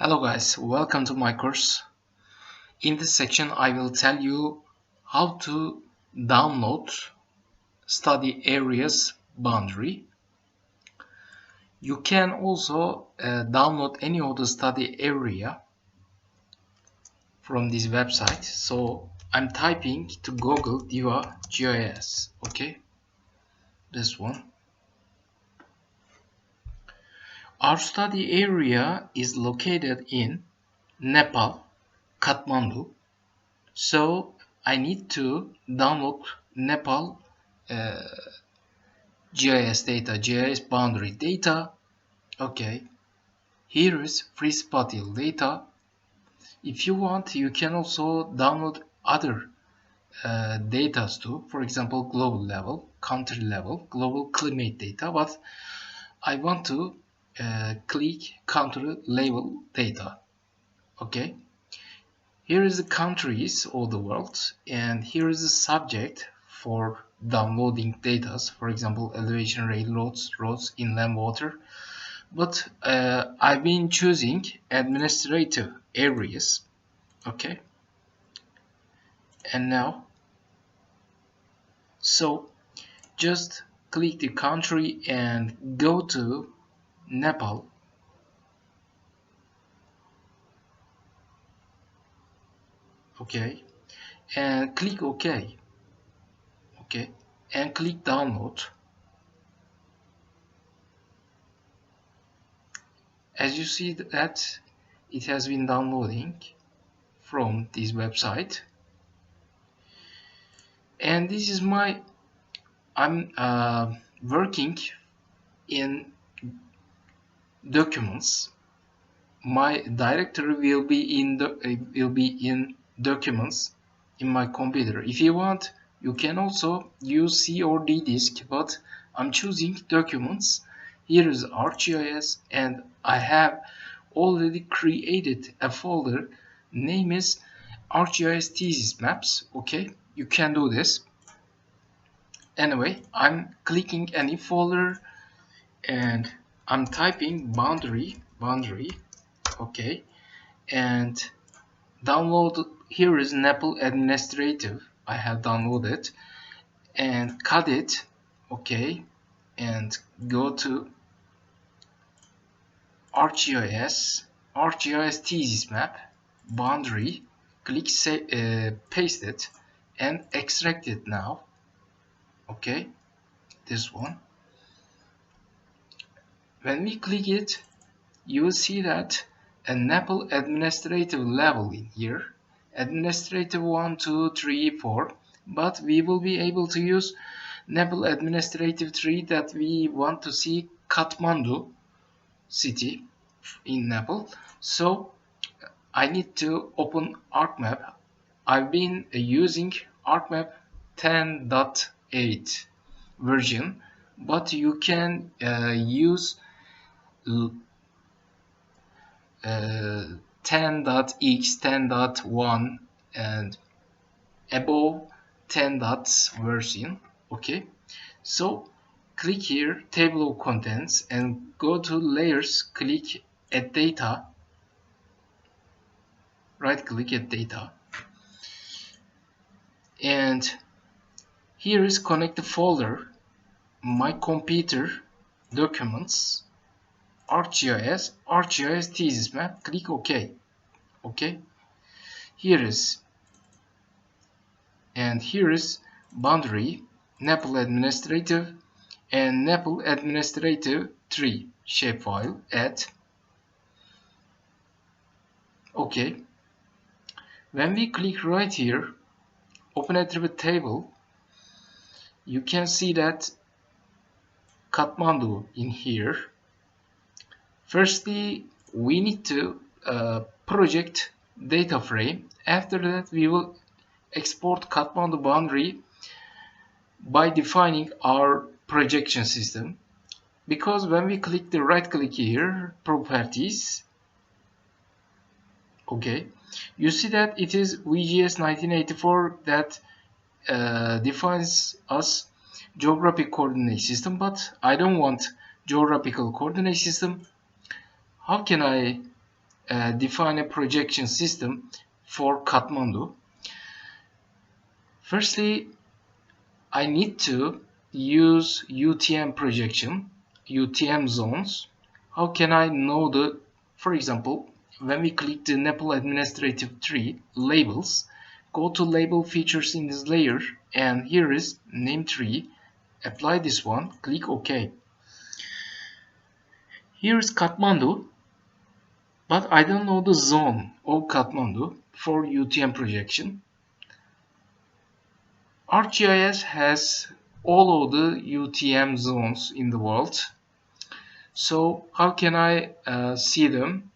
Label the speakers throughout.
Speaker 1: Hello guys, welcome to my course. In this section I will tell you how to download study areas boundary. You can also download any of the study area from this website. So I'm typing to Google Diva GIS. Okay, this one. Our study area is located in Nepal, Kathmandu. So I need to download Nepal GIS data, GIS boundary data. Okay, here is free spatial data. If you want, you can also download other data too. For example, global level, country level, global climate data. But I want to click country level data. Okay. Here is the countries of the world, and here is the subject for downloading data. For example, elevation, railroads, roads, inland water. But I've been choosing administrative areas. Okay. And now, so just click the country and go to Nepal. Okay. And click OK. Okay. And click download. As you see that it has been downloading from this website. And this is I'm working in documents. My directory will be in documents in my computer. If you want, you can also use C or D disk, but I'm choosing documents. Here is ArcGIS, and I have already created a folder. Name is ArcGIS thesis maps. Okay, you can do this. Anyway, I'm clicking any folder and I'm typing boundary. Okay, and download. Here is Nepal administrative. I have downloaded and cut it. Okay, and go to ArcGIS thesis map boundary. Click paste it and extract it now. Okay, this one. When we click it, you will see that a Nepal administrative level in here, administrative 1, 2, 3, 4, but we will be able to use Nepal administrative 3 that we want to see Kathmandu city in Nepal. So I need to open ArcMap. I've been using ArcMap 10.8 version, but you can use 10.x, 10.1 and above 10 version. Okay, so click here, table of contents, and go to layers, click add data, right click add data, and here is connect the folder, my computer, documents, ArcGIS thesis map, click OK. Okay, here is boundary, Nepal administrative and Nepal administrative 3 shapefile. Add. Okay, when we click right here, open attribute table, you can see that Kathmandu in here. Firstly, we need to project data frame. After that, we will export Kathmandu boundary by defining our projection system. Because when we click the right click here, properties, okay, you see that it is VGS 1984 that defines us geographic coordinate system, but I don't want geographical coordinate system. How can I define a projection system for Kathmandu. Firstly, I need to use UTM projection, UTM zones. How can I know the, for example, when we click the Nepal administrative tree, labels, go to label features in this layer, and here is name tree, apply this one, click OK. Here is Kathmandu, but I don't know the zone of Kathmandu for UTM projection. ArcGIS has all of the UTM zones in the world. So how can I see them?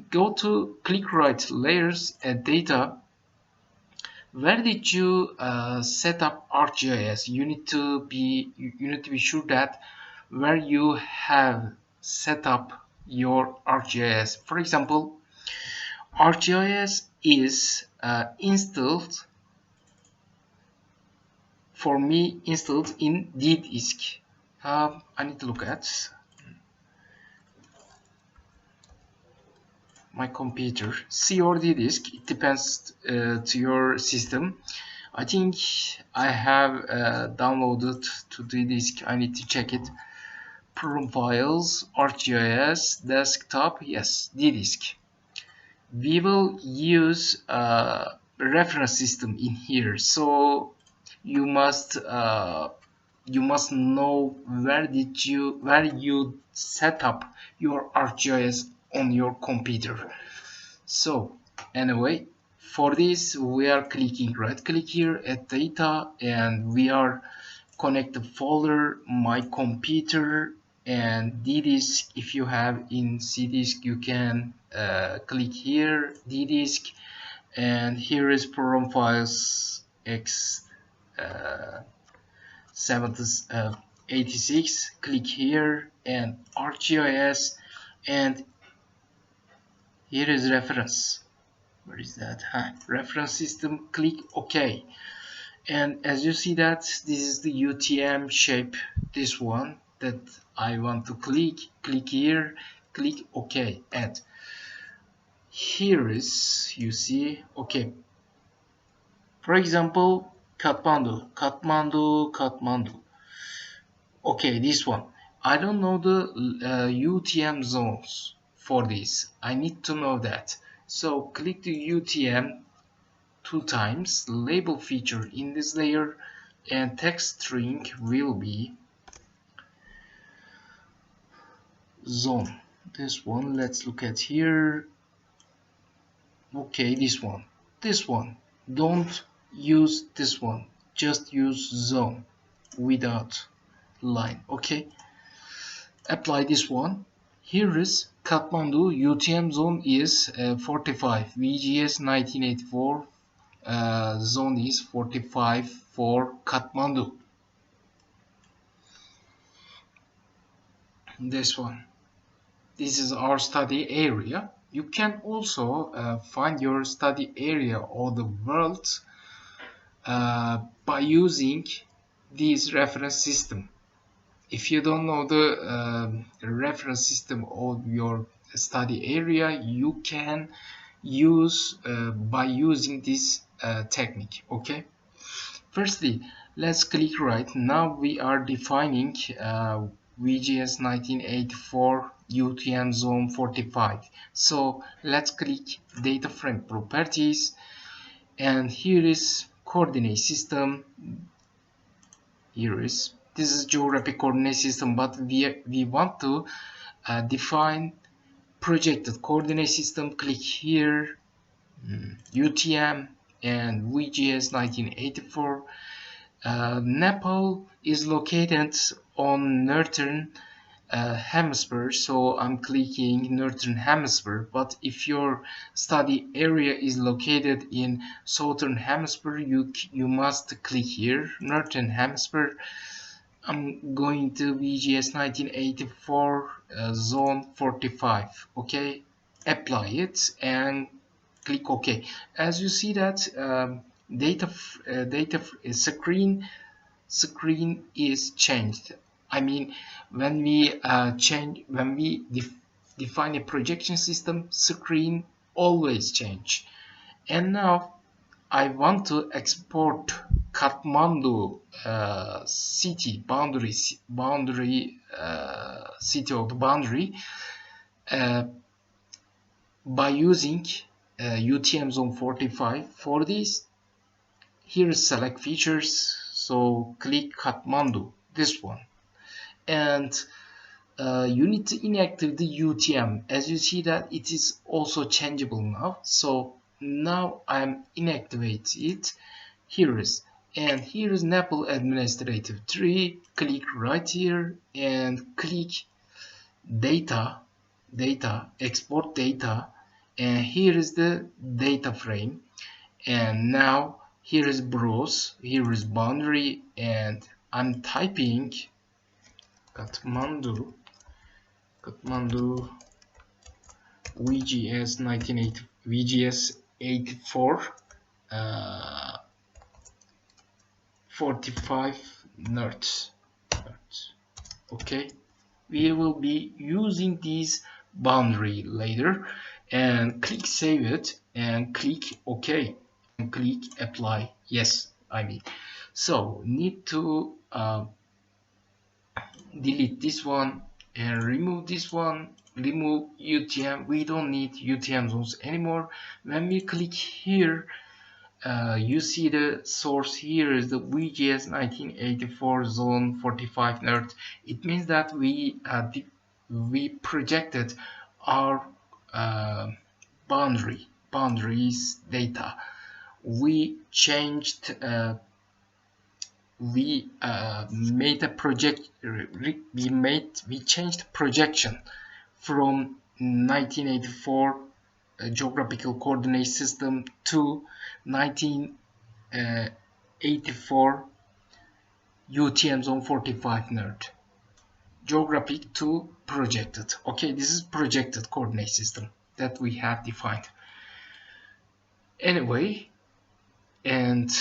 Speaker 1: Go to click right layers and data. Where did you set up ArcGIS? You need to be sure that where you have set up your ArcGIS. For example, ArcGIS is installed for me installed in D-Disk. I need to look at my computer. C or D-Disk, it depends to your system. I think I have downloaded to D-Disk. I need to check it. Profiles, ArcGIS, desktop, yes, D-Disk. We will use a reference system in here, so you must know where you set up your ArcGIS on your computer. So anyway, for this we are clicking right click here at data, and we are connect the folder my computer and D-Disk. If you have in C-Disk, you can click here D-Disk, and here is program files x 86. Click here and ArcGIS, and here is reference. Where is that? Reference system. Click OK. And as you see that this is the UTM shape, this one that I want to click here, click OK, and here is, you see, okay, for example, Kathmandu, okay, this one, I don't know the UTM zones for this, I need to know that, so click the UTM 2 times, label feature in this layer, and text string will be zone. This one, let's look at here. Okay, this one. Don't use this one, just use zone without line. Okay, apply this one. Here is Kathmandu UTM zone is 45, VGS 1984 zone is 45 for Kathmandu. This one, this is our study area. You can also find your study area or the world by using this reference system. If you don't know the reference system of your study area, you can use by using this technique. Okay, firstly, let's click right. Now we are defining VGS 1984 UTM zone 45. So let's click data frame properties, and here is coordinate system. This is geographic coordinate system, but we want to define projected coordinate system. Click here, UTM and VGS 1984. Nepal is located on northern hemisphere, so I'm clicking northern hemisphere, but if your study area is located in southern hemisphere, you must click here northern hemisphere. I'm going to VGS 1984 zone 45. Okay, apply it and click OK. As you see that data screen is changed. I mean, when we define a projection system, screen always change. And now I want to export Kathmandu city boundary city of the boundary by using UTM zone 45. For this, here is select features, so click Kathmandu, this one, and you need to inactivate the UTM. As you see that it is also changeable now, so now I'm inactivate it. Here is, and here is Nepal administrative tree. Click right here and click data, export data, and here is the data frame. And now here is browse, here is boundary, and I'm typing Kathmandu VGS 1980 VGS 84 45 nerds. Okay, we will be using this boundary later, and click save it and click OK and click apply. Yes, I mean, so need to delete this one and remove this one, remove UTM. We don't need UTM zones anymore. When we click here, you see the source here is the VGS 1984 zone 45 nerd. It means that we projected our boundaries data. We changed we made a project we changed projection from 1984 geographical coordinate system to 1984 UTM zone 45 nerd. Geographic to projected. Okay, this is projected coordinate system that we have defined. Anyway, and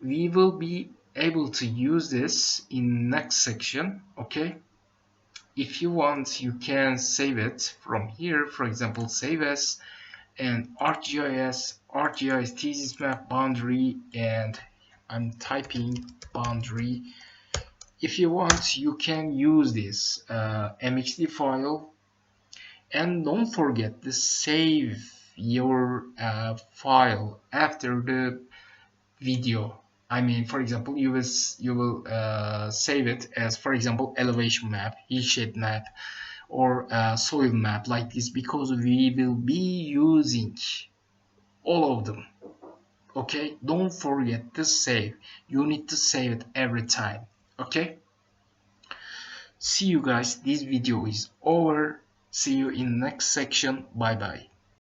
Speaker 1: we will be able to use this in next section. Okay, if you want, you can save it from here. For example, save as and ArcGIS thesis map boundary, and I'm typing boundary. If you want, you can use this MHD file, and don't forget to save your file after the video. I mean, for example, you will save it as, for example, elevation map, hillshade map, or soil map like this, because we will be using all of them. Okay, don't forget to save. You need to save it every time. Okay, see you guys. This video is over. See you in next section. Bye bye.